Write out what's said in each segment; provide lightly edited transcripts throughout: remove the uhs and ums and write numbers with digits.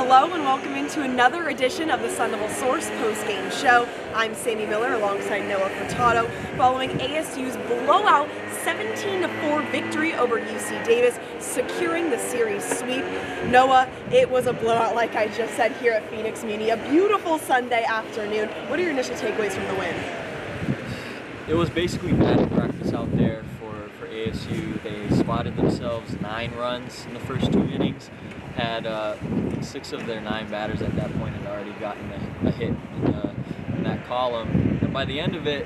Hello and welcome into another edition of the Devil Source Postgame Show. I'm Sammy Miller alongside Noah Furtado, following ASU's blowout 17-4 victory over UC Davis, securing the series sweep. Noah, it was a blowout like I just said here at Phoenix Muni, a beautiful Sunday afternoon. What are your initial takeaways from the win? It was basically bad practice out there for ASU. They spotted themselves 9 runs in the first 2 innings. Had 6 of their 9 batters at that point had already gotten a hit in that column. And by the end of it,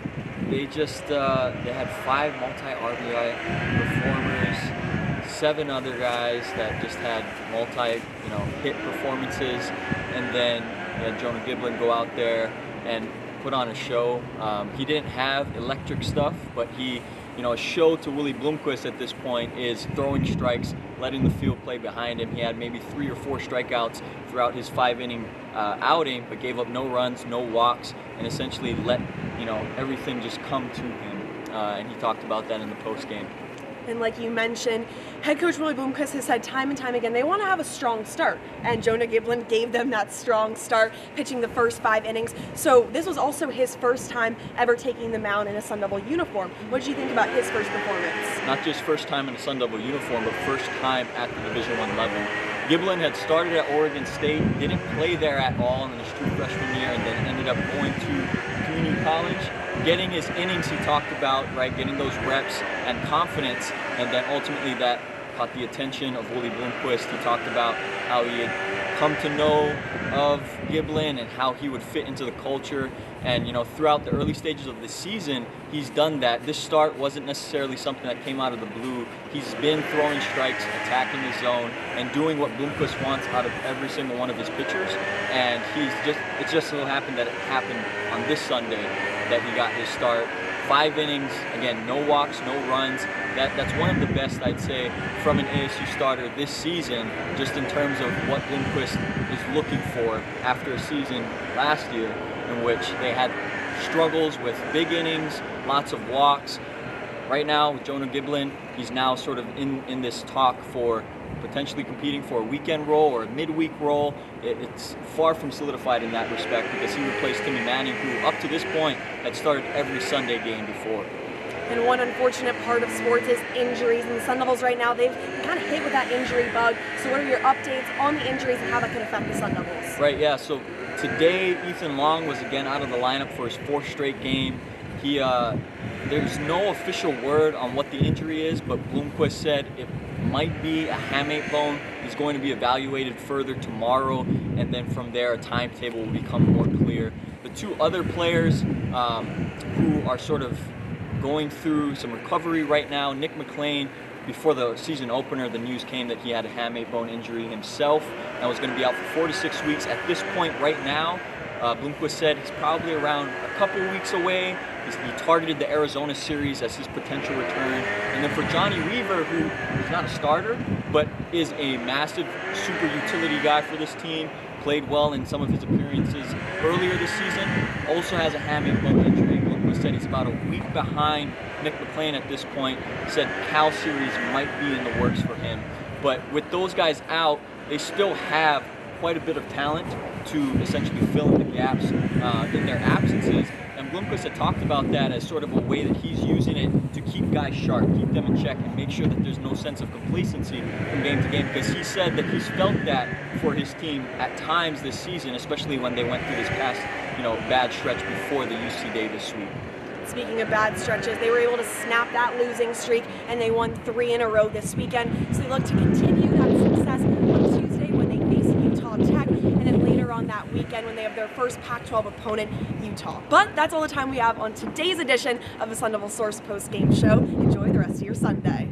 they just they had 5 multi-RBI performers, 7 other guys that just had hit performances, and then you had Jonah Giblin go out there and put on a show. He didn't have electric stuff, but he, a show to Willie Bloomquist at this point is throwing strikes, letting the field play behind him. He had maybe 3 or 4 strikeouts throughout his 5-inning outing, but gave up no runs, no walks, and essentially let everything just come to him. And he talked about that in the post game. And like you mentioned, head coach Willie Bloomquist has said time and time again they want to have a strong start, and Jonah Giblin gave them that strong start, pitching the first 5 innings. So this was also his first time ever taking the mound in a Sun Devil uniform. What did you think about his first performance? Not just first time in a Sun Devil uniform, but first time at the Division I level. Giblin had started at Oregon State, didn't play there at all in his true freshman year, and then ended up going to community college. Getting his innings, he talked about, getting those reps and confidence, and then ultimately that caught the attention of Willie Bloomquist. He talked about how he had come to know of Giblin and how he would fit into the culture. And throughout the early stages of the season, he's done that. This start wasn't necessarily something that came out of the blue. He's been throwing strikes, attacking his zone, and doing what Bloomquist wants out of every single one of his pitchers. And it just so happened that it happened on this Sunday that he got his start. 5 innings, again, no walks, no runs. That's one of the best, I'd say, from an ASU starter this season, just in terms of what Bloomquist is looking for after a season last year in which they had struggles with big innings, lots of walks. Right now, with Jonah Giblin, he's now sort of in this talk for potentially competing for a weekend role or a midweek role. It's far from solidified in that respect because he replaced Timmy Manning, who up to this point had started every Sunday game before. And one unfortunate part of sports is injuries, and the Sun Devils right now, they've kind of hit with that injury bug. So what are your updates on the injuries and how that can affect the Sun Devils? Right, yeah, so today Ethan Long was again out of the lineup for his 4th straight game. There's no official word on what the injury is, but Bloomquist said it might be a hamate bone. He's going to be evaluated further tomorrow, and then from there a timetable will become more clear. The 2 other players who are sort of going through some recovery right now, Nick McLean, before the season opener, the news came that he had a hamate bone injury himself and was going to be out for 4 to 6 weeks. At this point right now, Bloomquist said he's probably around a couple weeks away. He targeted the Arizona series as his potential return. And then for Johnny Weaver, who is not a starter, but is a massive super utility guy for this team, played well in some of his appearances earlier this season, also has a hamate bone injury. Bloomquist said he's about a week behind Nick McLean at this point. He said Cal series might be in the works for him. But with those guys out, they still have quite a bit of talent to essentially fill in the gaps in their absences. And Bloomquist had talked about that as sort of a way that he's using it to keep guys sharp, keep them in check, and make sure that there's no sense of complacency from game to game, because he said that he's felt that for his team at times this season, especially when they went through this past bad stretch before the UC Davis sweep. Speaking of bad stretches, they were able to snap that losing streak, and they won 3 in a row this weekend. So they look to continue that success on Tuesday when they face Utah Tech, and then later on that weekend when they have their first Pac-12 opponent, Utah. But that's all the time we have on today's edition of the Sun Devil Source Post Game Show. Enjoy the rest of your Sunday.